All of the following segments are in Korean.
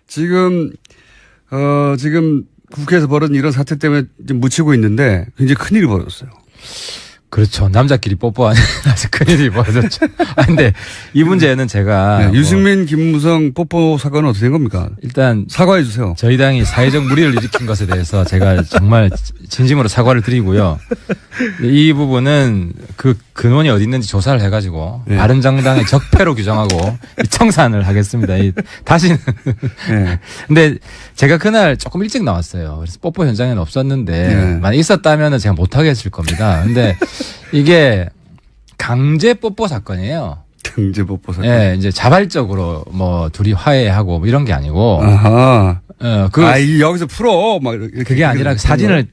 지금 국회에서 벌어진 이런 사태 때문에 좀 묻히고 있는데 굉장히 큰일이 벌어졌어요. 그렇죠. 남자끼리 뽀뽀하는 아주 큰일이 벌어졌죠. 근데 이 문제는 제가. 네, 유승민, 김무성 뽀뽀 사건은 어떻게 된 겁니까? 일단. 사과해 주세요. 저희 당이 사회적 물의를 일으킨 것에 대해서 제가 정말 진심으로 사과를 드리고요. 이 부분은 그 근원이 어디 있는지 조사를 해가지고. 네. 바른정당의 적폐로 규정하고 청산을 하겠습니다. 다시는. 네. 근데 제가 그날 조금 일찍 나왔어요. 그래서 뽀뽀 현장에는 없었는데. 네. 만약 있었다면 제가 못하게 했을 겁니다. 근데 이게 강제 뽀뽀 사건이에요. 강제 뽀뽀 사건. 예, 이제 자발적으로 뭐 둘이 화해하고 뭐 이런 게 아니고. 아하. 여기서 풀어. 막 이렇게. 그게 아니라 그 사진을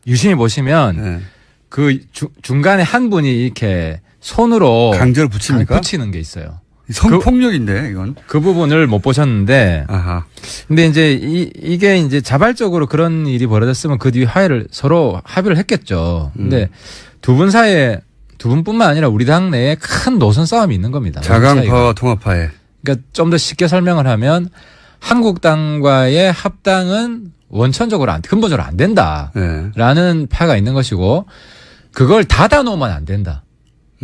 유심히 보시면 네. 그 중간에 한 분이 이렇게 손으로 강제로 붙입니까? 붙이는 게 있어요. 성폭력인데 이건. 그 부분을 못 보셨는데. 아하. 근데 이제 이게 이제 자발적으로 그런 일이 벌어졌으면 그 뒤에 서로 합의를 했겠죠. 근데 두 분 사이에 두 분뿐만 아니라 우리 당 내에 큰 노선 싸움이 있는 겁니다. 자강파와 통합파에. 그러니까 좀 더 쉽게 설명을 하면 한국당과의 합당은 원천적으로 근본적으로 안 된다라는 네. 파가 있는 것이고 그걸 닫아놓으면 안 된다.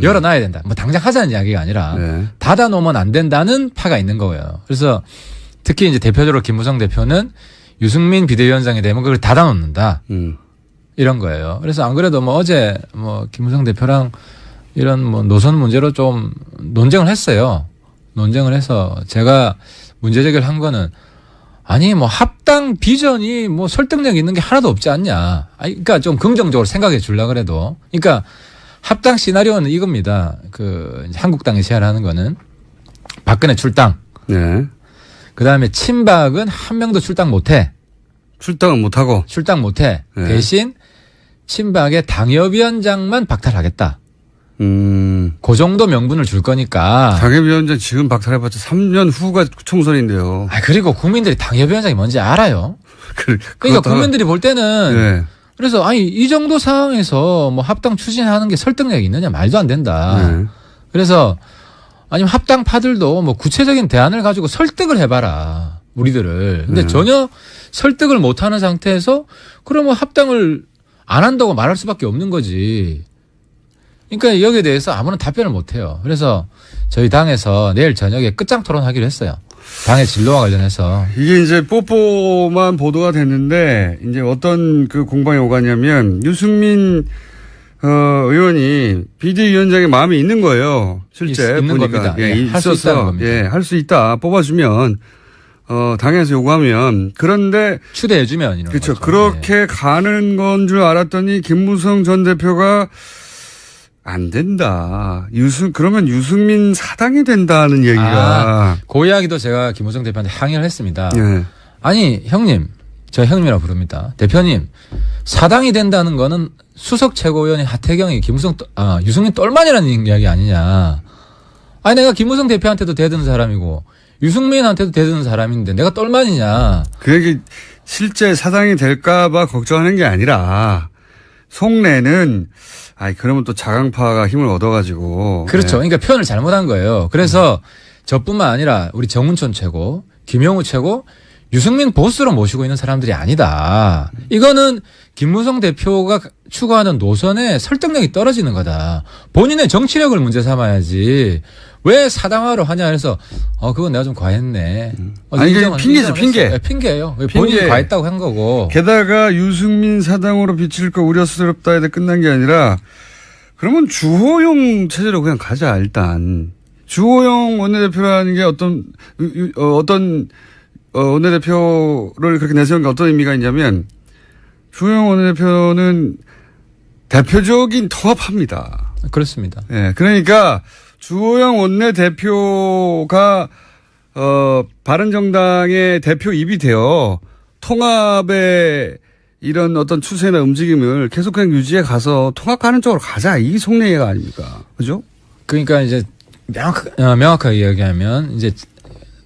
열어놔야 된다. 뭐 당장 하자는 이야기가 아니라 네. 닫아놓으면 안 된다는 파가 있는 거예요. 그래서 특히 이제 대표적으로 김무성 대표는 유승민 비대위원장이 되면 그걸 닫아놓는다. 이런 거예요. 그래서 안 그래도 뭐 어제 뭐 김무성 대표랑 이런 뭐 노선 문제로 좀 논쟁을 했어요. 논쟁을 해서 제가 문제 제기를 한 거는 아니 뭐 합당 비전이 뭐 설득력 있는 게 하나도 없지 않냐. 그러니까 좀 긍정적으로 생각해 주려고 그래도. 그러니까 합당 시나리오는 이겁니다. 그 한국당이 제안하는 거는 박근혜 출당. 네. 그다음에 친박은 한 명도 출당 못해. 출당은 못하고. 출당 못해. 네. 대신 친박의 당협위원장만 박탈하겠다. 그 정도 명분을 줄 거니까. 당협위원장 지금 박탈해봤자 3년 후가 총선인데요. 그리고 국민들이 당협위원장이 뭔지 알아요. 그러니까 국민들이 볼 때는. 네. 그래서 이 정도 상황에서 뭐 합당 추진하는 게 설득력이 있느냐 말도 안 된다. 네. 그래서 아니면 합당파들도 뭐 구체적인 대안을 가지고 설득을 해봐라. 우리들을. 근데 전혀 설득을 못하는 상태에서 그러면 합당을 안 한다고 말할 수밖에 없는 거지. 그러니까 여기에 대해서 아무런 답변을 못해요. 그래서 저희 당에서 내일 저녁에 끝장 토론하기로 했어요. 당의 진로와 관련해서. 이게 이제 뽀뽀만 보도가 됐는데 이제 어떤 그 공방이 오가냐면 유승민 의원이 비대위원장의 마음이 있는 거예요. 실제 있는 보니까. 겁니다. 예, 할 수 있다는 겁니다. 예, 할 수 있다. 뽑아주면 당에서 요구하면. 그런데 추대해주면 이런 그렇죠. 거죠. 그렇게 네. 가는 건 줄 알았더니 김무성 전 대표가 안 된다. 그러면 유승민 사당이 된다는 얘기가. 그 이야기도 제가 김무성 대표한테 항의를 했습니다. 네. 아니 형님, 저 형님이라고 부릅니다. 대표님, 사당이 된다는 거는 수석 최고위원이 하태경이 유승민 똘만이라는 이야기 아니냐. 아니 내가 김무성 대표한테도 대드는 사람이고 유승민한테도 대드는 사람인데 내가 똘만이냐. 그 얘기 실제 사당이 될까 봐 걱정하는 게 아니라 속내는 그러면 또 자강파가 힘을 얻어가지고. 그렇죠. 네. 그러니까 표현을 잘못한 거예요. 그래서 저뿐만 아니라 우리 정운천 최고, 김영우 최고, 유승민 보스로 모시고 있는 사람들이 아니다. 이거는 김무성 대표가 추구하는 노선에 설득력이 떨어지는 거다. 본인의 정치력을 문제 삼아야지. 왜 사당화로 하냐 해서 그건 내가 좀 과했네. 이게 핑계죠. 핑계. 네, 핑계예요. 본인이 과했다고 한 거고. 게다가 유승민 사당으로 비칠 거 우려스럽다 해도 끝난 게 아니라 그러면 주호영 체제로 그냥 가자 일단. 주호영 원내대표라는 게 어떤 원내대표를 그렇게 내세운 게 어떤 의미가 있냐면 주호영 원내대표는 대표적인 통합합니다. 그렇습니다. 예, 그러니까 주호영 원내대표가 바른정당의 대표 입이 되어 통합의 이런 어떤 추세나 움직임을 계속 그냥 유지해 가서 통합하는 쪽으로 가자. 이게 속내가 아닙니까? 그죠? 그러니까 이제 명확하게 이야기하면 이제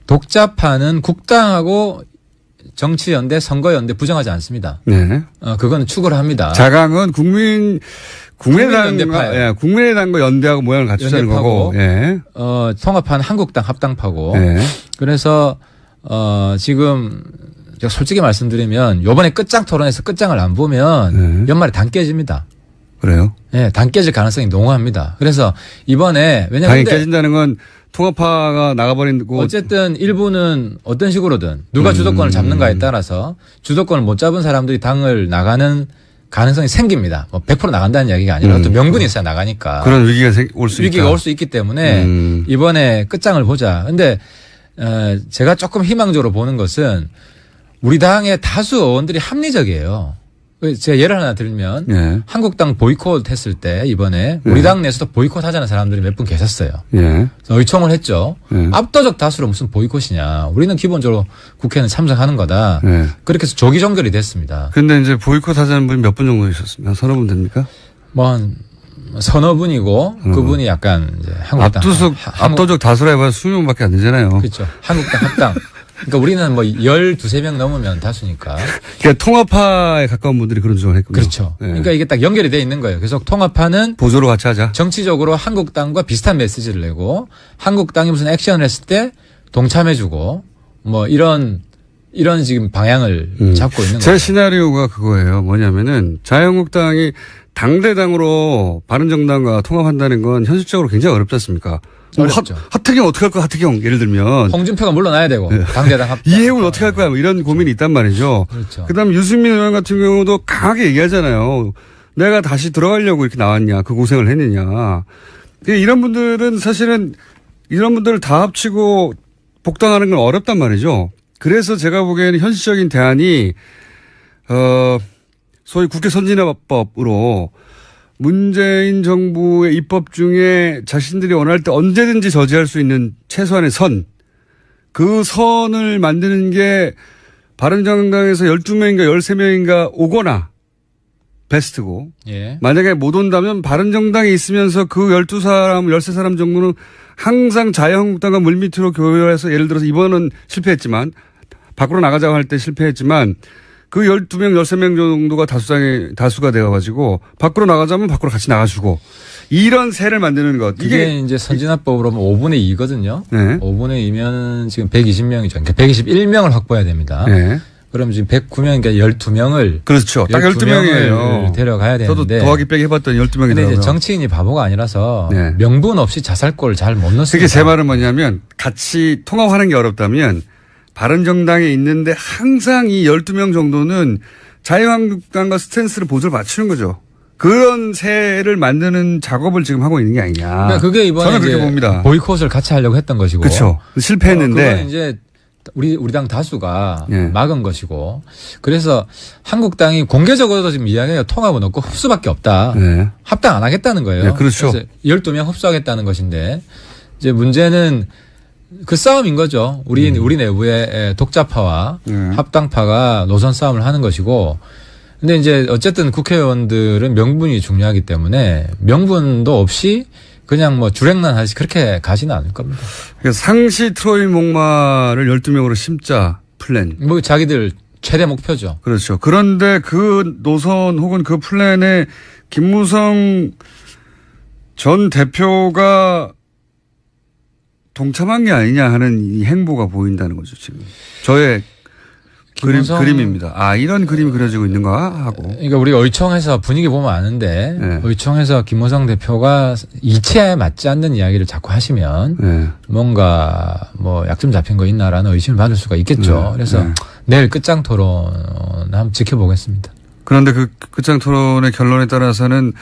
독자파는 국당하고 정치연대, 선거연대 부정하지 않습니다. 네. 그거는 추구를 합니다. 자강은 국민의당과 연대하고 모양을 갖추자는 거고. 예. 통합한 한국당 합당파고. 예. 그래서 지금 제가 솔직히 말씀드리면 요번에 끝장 토론에서 끝장을 안 보면 연말에 당 깨집니다. 그래요? 네, 당 깨질 가능성이 농후합니다. 그래서 이번에 왜냐면 당이 깨진다는 건 통합파가 나가버린 거 어쨌든 일부는 어떤 식으로든 누가 주도권을 잡는가에 따라서 주도권을 못 잡은 사람들이 당을 나가는 가능성이 생깁니다. 뭐 100% 나간다는 이야기가 아니라 어떤 명분이 있어야 나가니까. 그런 위기가 올 수 있다. 위기가 올 수 있기 때문에 이번에 끝장을 보자. 근데 제가 조금 희망적으로 보는 것은 우리 당의 다수 의원들이 합리적이에요. 제가 예를 하나 들면 예. 한국당 보이콧 했을 때 이번에 우리 당 내에서도 보이콧 하자는 사람들이 몇 분 계셨어요. 예. 의총을 했죠. 압도적 다수로 무슨 보이콧이냐. 우리는 기본적으로 국회는 참석하는 거다. 예. 그렇게 해서 조기 종결이 됐습니다. 근데 이제 보이콧 하자는 분이 몇 분 정도 있었습니다. 서너 분 됩니까? 뭐 한 서너 분이고 그분이 약간 이제 한국당 압도적 다수라 해봐야 20명밖에 안 되잖아요. 그렇죠. 한국당 합당. 그러니까 우리는 뭐 12~13명 넘으면 다수니까. 그러니까 통합파에 가까운 분들이 그런 주장을 했군요. 그렇죠. 네. 그러니까 이게 딱 연결이 돼 있는 거예요. 그래서 통합파는 보조로 같이 하자. 정치적으로 한국당과 비슷한 메시지를 내고 한국당이 무슨 액션을 했을 때 동참해주고 뭐 이런 지금 방향을 잡고 있는 거예요. 제 시나리오가 그거예요. 뭐냐면은 자유한국당이 당대당으로 바른정당과 통합한다는 건 현실적으로 굉장히 어렵지 않습니까? 어렵죠. 하태경 어떻게 할 거야? 하태경 예를 들면 홍준표가 물러나야 되고 당대당 합당. 이해훈 어떻게 할 거야? 뭐 이런 고민이 있단 말이죠. 그렇죠. 그다음에 유승민 의원 같은 경우도 강하게 얘기하잖아요. 내가 다시 들어가려고 이렇게 나왔냐? 그 고생을 했느냐? 이런 분들은 사실은 이런 분들을 다 합치고 복당하는 건 어렵단 말이죠. 그래서 제가 보기에는 현실적인 대안이 소위 국회 선진화법으로 문재인 정부의 입법 중에 자신들이 원할 때 언제든지 저지할 수 있는 최소한의 선, 그 선을 만드는 게 바른정당에서 12명인가 13명인가 오거나 베스트고, 예. 만약에 못 온다면 바른정당에 있으면서 그 12사람, 13사람 정도는 항상 자유한국당과 물밑으로 교류해서 예를 들어서 이번은 실패했지만 밖으로 나가자고 할 때 실패했지만 그 12명, 13명 정도가 다수가 되어가지고 밖으로 나가자면 밖으로 같이 나가주고 이런 세를 만드는 것. 이게 이제 선진화법으로 하면 5분의 2거든요. 네. 5분의 2면 지금 120명이죠. 그러니까 121명을 확보해야 됩니다. 네. 그럼 지금 109명, 그러니까 12명을. 그렇죠. 딱 12명이에요. 데려가야 되는데. 저도 더하기 빼기 해봤더니 12명이더라고요. 근데 이제 정치인이 바보가 아니라서 네. 명분 없이 자살골을 잘 못 넣습니다. 그게 제 말은 뭐냐면 같이 통합하는 게 어렵다면 바른정당에 있는데 항상 이 12명 정도는 자유한국당과 스탠스를 보조를 맞추는 거죠. 그런 세를 만드는 작업을 지금 하고 있는 게 아니냐. 그러니까 그게 이번에 저는 그렇게 봅니다. 보이콧을 같이 하려고 했던 것이고. 그렇죠. 실패했는데. 그건 이제 우리 당 다수가 네. 막은 것이고. 그래서 한국당이 공개적으로도 지금 이야기해요. 통합은 없고 흡수밖에 없다. 네. 합당 안 하겠다는 거예요. 네, 그렇죠. 그래서 12명 흡수하겠다는 것인데 이제 문제는 그 싸움인 거죠. 우리 내부의 독자파와 합당파가 노선 싸움을 하는 것이고. 근데 이제 어쨌든 국회의원들은 명분이 중요하기 때문에 명분도 없이 그냥 뭐 주랭란 하듯이 그렇게 가지는 않을 겁니다. 그러니까 상시 트로이 목마를 12명으로 심자 플랜. 뭐 자기들 최대 목표죠. 그렇죠. 그런데 그 노선 혹은 그 플랜에 김무성 전 대표가 동참한 게 아니냐 하는 이 행보가 보인다는 거죠, 지금. 저의 그림입니다. 아, 이런 그림이 그려지고 있는가 하고. 그러니까 우리 의총에서 분위기 보면 아는데 네. 의총에서 김무성 대표가 이치에 맞지 않는 이야기를 자꾸 하시면 네. 뭔가 뭐 약점 잡힌 거 있나라는 의심을 받을 수가 있겠죠. 네. 그래서 네. 내일 끝장 토론 한번 지켜보겠습니다. 그런데 그 끝장 토론의 결론에 따라서는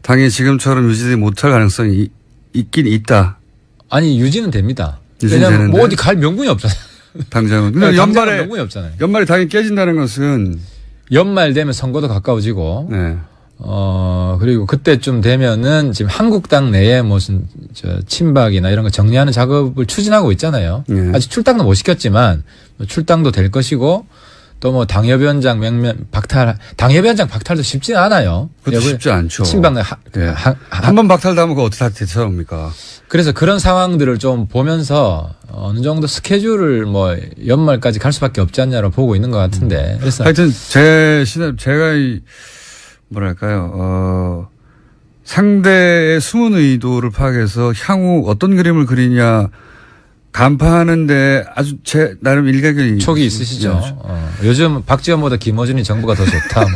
당이 지금처럼 유지되지 못할 가능성이 있긴 있다. 아니 유지는 됩니다. 유지는 왜냐하면 뭐 되는데? 어디 갈 명분이 없잖아요. 당장은. 근데 당장은 명분이 없잖아요. 연말에 당이 깨진다는 것은. 연말 되면 선거도 가까워지고. 네. 그리고 그때쯤 되면은 지금 한국당 내에 무슨 친박이나 이런 거 정리하는 작업을 추진하고 있잖아요. 네. 아직 출당도 못 시켰지만 출당도 될 것이고 또 뭐 당협위원장 당협위원장 박탈도 쉽지는 않아요. 그것도 쉽지 않죠. 친박 네. 한 번 박탈당하면 그거 어떻게 대처합니까? 그래서 그런 상황들을 좀 보면서 어느 정도 스케줄을 뭐 연말까지 갈 수밖에 없지 않냐로 보고 있는 것 같은데. 그래서 하여튼 제가 뭐랄까요, 상대의 숨은 의도를 파악해서 향후 어떤 그림을 그리냐 간파하는데 아주 제 나름 일가견이 촉이 있으시죠. 요즘 박지원보다 김어준이 정부가 더 좋다. 뭐.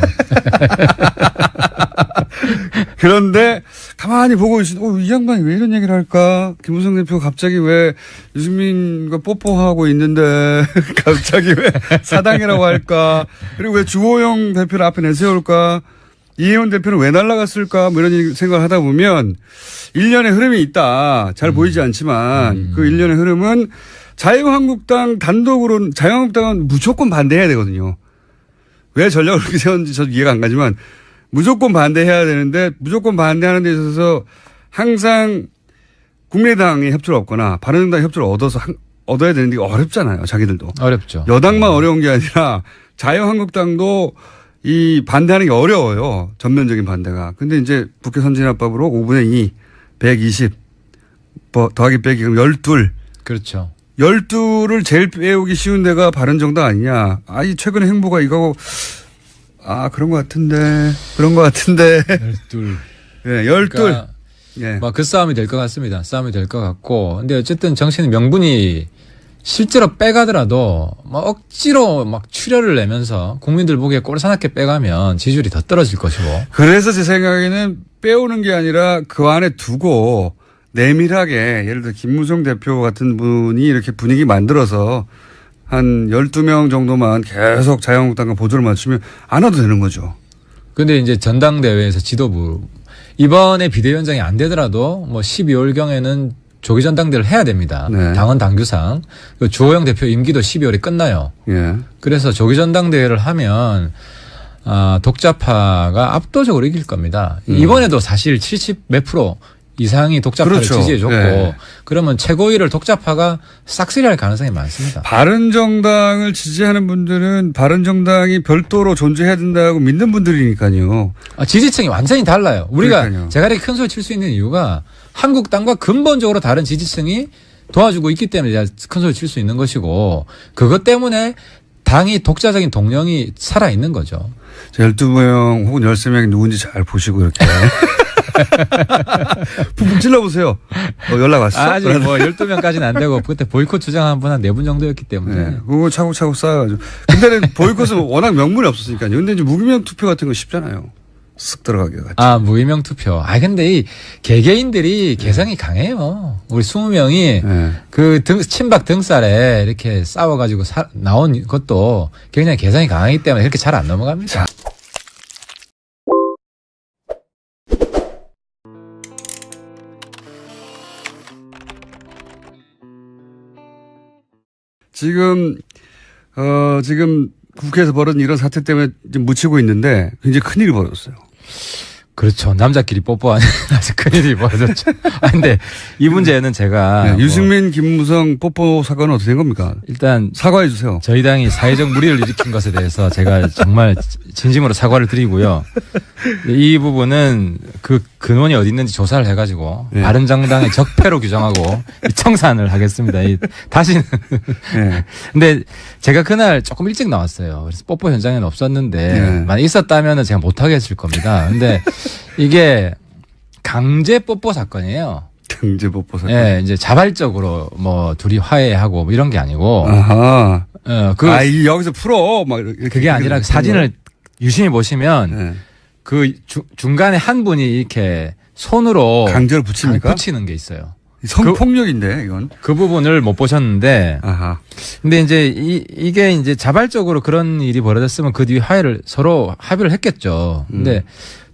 그런데 가만히 보고 있으면 이 양반이 왜 이런 얘기를 할까? 김무성 대표가 갑자기 왜 유승민과 뽀뽀하고 있는데 갑자기 왜 사당이라고 할까? 그리고 왜 주호영 대표를 앞에 내세울까? 이혜원 대표는 왜 날아갔을까? 뭐 이런 생각을 하다 보면 일련의 흐름이 있다. 잘 보이지 않지만 그 일련의 흐름은 자유한국당 단독으로는 자유한국당은 무조건 반대해야 되거든요. 왜 전략을 그렇게 세웠는지 저도 이해가 안 가지만 무조건 반대해야 되는데 무조건 반대하는 데 있어서 항상 국민의당의 협조를 얻거나 바른정당의 협조를 얻어야 되는데 어렵잖아요. 자기들도. 어렵죠. 여당만 어려운 게 아니라 자유한국당도 이 반대하는 게 어려워요. 전면적인 반대가. 근데 이제 국회 선진화법으로 5분의 2, 120 더하기 빼기 그럼 12. 그렇죠. 12를 제일 빼오기 쉬운 데가 바른정당 아니냐. 이 최근의 행보가 이거고 그런 것 같은데. 12. 네, 12. 그러니까 예. 그 싸움이 될 것 같습니다. 싸움이 될 것 같고. 근데 어쨌든 정치는 명분이 실제로 빼가더라도 억지로 출혈을 내면서 국민들 보기에 꼴사납게 빼가면 지지율이 더 떨어질 것이고. 그래서 제 생각에는 빼오는 게 아니라 그 안에 두고 내밀하게 예를 들어 김무성 대표 같은 분이 이렇게 분위기 만들어서 한 12명 정도만 계속 자유한국당과 보조를 맞추면 안 와도 되는 거죠. 근데 이제 전당대회에서 지도부 이번에 비대위원장이 안 되더라도 12월경에는 조기 전당대회를 해야 됩니다. 네. 당헌 당규상. 주호영 대표 임기도 12월에 끝나요. 예. 그래서 조기 전당대회를 하면 독자파가 압도적으로 이길 겁니다. 이번에도 사실 70 몇 프로 이상이 독자파를 그렇죠. 지지해줬고 네. 그러면 최고위를 독자파가 싹쓸이할 가능성이 많습니다. 바른정당을 지지하는 분들은 바른정당이 별도로 존재해야 된다고 믿는 분들이니까요. 지지층이 완전히 달라요. 우리가 그러니까요. 제가 이렇게 큰 소리 칠 수 있는 이유가 한국당과 근본적으로 다른 지지층이 도와주고 있기 때문에 제가 큰 소리 칠 수 있는 것이고 그것 때문에 당이 독자적인 동력이 살아있는 거죠. 12명 혹은 13명이 누군지 잘 보시고 이렇게. 푹푹 찔러보세요. 연락 왔어? 아직 12명까지는 안 되고 그때 보이콧 주장한 분 한 4분 정도였기 때문에. 네. 그거 차곡차곡 쌓아가지고. 근데는 보이콧은 워낙 명분이 없었으니까요. 근데 이제 무기명 투표 같은 거 쉽잖아요. 쓱 들어가기가. 무의명 투표. 근데 이 개개인들이 개성이 강해요. 우리 20명이 친박 등살에 이렇게 싸워가지고 나온 것도 굉장히 개성이 강하기 때문에 그렇게 잘 안 넘어갑니다. 지금 국회에서 벌어진 이런 사태 때문에 좀 묻히고 있는데 굉장히 큰일이 벌어졌어요. 그렇죠. 남자끼리 뽀뽀하는 아주 큰일이 벌어졌죠. 근데 이 문제는 제가. 유승민, 김무성 뽀뽀 사건은 어떻게 된 겁니까? 일단. 사과해 주세요. 저희 당이 사회적 무리를 일으킨 것에 대해서 제가 정말 진심으로 사과를 드리고요. 이 부분은 그 근원이 어디 있는지 조사를 해가지고. 바른정당의 적폐로 규정하고 청산을 하겠습니다. 다시는. 근데 제가 그날 조금 일찍 나왔어요. 그래서 뽀뽀 현장에는 없었는데. 만약 있었다면 제가 못하겠을 겁니다. 근데 이게 강제 뽀뽀 사건이에요. 강제 뽀뽀 사건. 예, 이제 자발적으로 둘이 화해하고 이런 게 아니고. 아하. 여기서 풀어. 막 이렇게. 그게 아니라 사진을 유심히 보시면 중간에 한 분이 이렇게 손으로. 강제로 붙입니까? 붙이는 게 있어요. 성폭력인데, 이건. 그 부분을 못 보셨는데. 아하. 근데 이제 이게 이제 자발적으로 그런 일이 벌어졌으면 그 뒤에 서로 합의를 했겠죠. 근데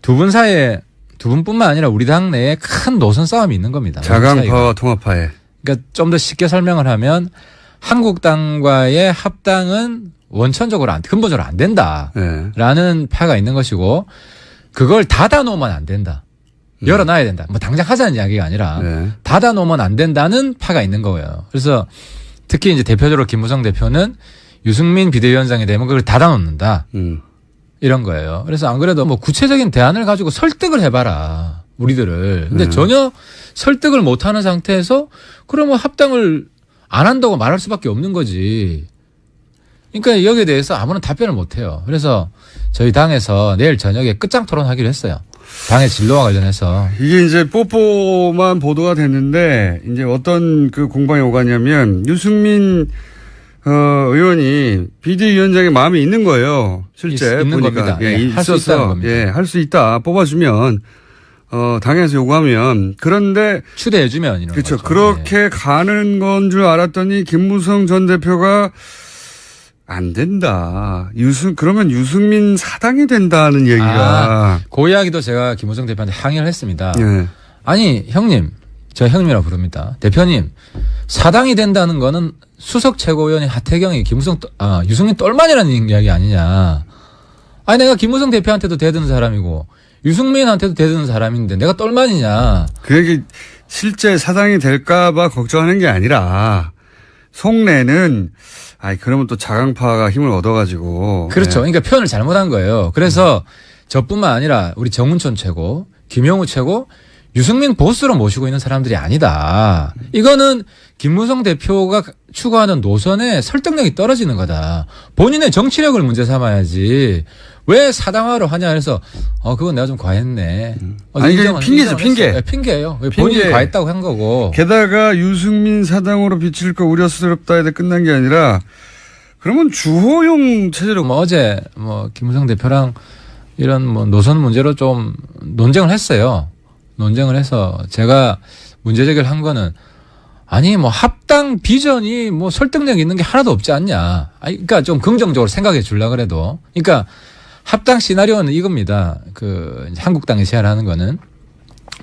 두 분 사이에 두 분뿐만 아니라 우리 당 내에 큰 노선 싸움이 있는 겁니다. 자강파와 통합파에. 그러니까 좀 더 쉽게 설명을 하면 한국당과의 합당은 원천적으로 근본적으로 안 된다라는 파가 있는 것이고 그걸 닫아놓으면 안 된다. 열어놔야 된다. 당장 하자는 이야기가 아니라 닫아놓으면 안 된다는 파가 있는 거예요. 그래서 특히 이제 대표적으로 김무성 대표는 유승민 비대위원장이 되면 그걸 닫아놓는다. 이런 거예요. 그래서 안 그래도 구체적인 대안을 가지고 설득을 해봐라. 우리들을. 근데 전혀 설득을 못하는 상태에서 그러면 합당을 안 한다고 말할 수밖에 없는 거지. 그러니까 여기에 대해서 아무런 답변을 못해요. 그래서 저희 당에서 내일 저녁에 끝장 토론하기로 했어요. 당의 진로와 관련해서. 이게 이제 뽀뽀만 보도가 됐는데 이제 어떤 그 공방이 오가냐면 유승민 의원이 비대위원장의 마음이 있는 거예요. 실제 있는 보니까 겁니다. 예, 할 수 있다는 겁니다. 예, 할 수 있다. 뽑아주면 당에서 요구하면 그런데 추대해주면 이런 그렇죠. 거죠. 그렇게 예. 가는 건 줄 알았더니 김무성 전 대표가 안 된다. 그러면 유승민 사당이 된다는 얘기가. 그 이야기도 제가 김무성 대표한테 항의를 했습니다. 예. 아니 형님, 저 형님이라고 부릅니다. 대표님, 사당이 된다는 거는 수석 최고위원인 하태경이 유승민 똘만이라는 이야기 아니냐. 아니 내가 김무성 대표한테도 대드는 사람이고 유승민한테도 대드는 사람인데 내가 똘만이냐. 그 얘기 실제 사당이 될까봐 걱정하는 게 아니라 속내는 그러면 또 자강파가 힘을 얻어가지고. 그렇죠. 그러니까 표현을 잘못한 거예요. 그래서 저뿐만 아니라 우리 정운천 최고, 김영우 최고, 유승민 보스로 모시고 있는 사람들이 아니다. 이거는 김무성 대표가 추구하는 노선에 설득력이 떨어지는 거다. 본인의 정치력을 문제 삼아야지. 왜 사당화로 하냐 해서 그건 내가 좀 과했네. 아니 이게 핑계죠, 핑계. 네, 핑계예요. 본인이 과했다고 한 거고. 게다가 유승민 사당으로 비칠 거 우려스럽다 해도 끝난 게 아니라 그러면 주호용 체제로 어제 김무성 대표랑 이런 노선 문제로 좀 논쟁을 했어요. 논쟁을 해서 제가 문제 제기를 한 거는 합당 비전이 설득력 있는 게 하나도 없지 않냐. 그러니까 좀 긍정적으로 생각해 주려고 그래도. 그러니까 합당 시나리오는 이겁니다. 한국당이 제안하는 거는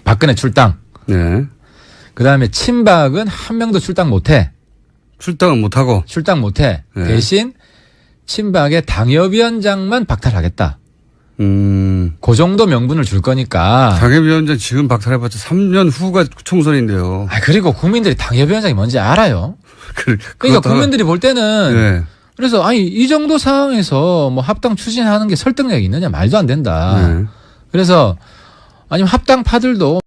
박근혜 출당. 네. 그 다음에 친박은 한 명도 출당 못해. 출당은 못하고. 출당 못해. 네. 대신 친박의 당협위원장만 박탈하겠다. 그 정도 명분을 줄 거니까. 당협위원장 지금 박탈해봤자 3년 후가 총선인데요. 그리고 국민들이 당협위원장이 뭔지 알아요. 그러니까 국민들이 볼 때는. 네. 그래서 이 정도 상황에서 합당 추진하는 게 설득력이 있느냐 말도 안 된다. 네. 그래서 합당파들도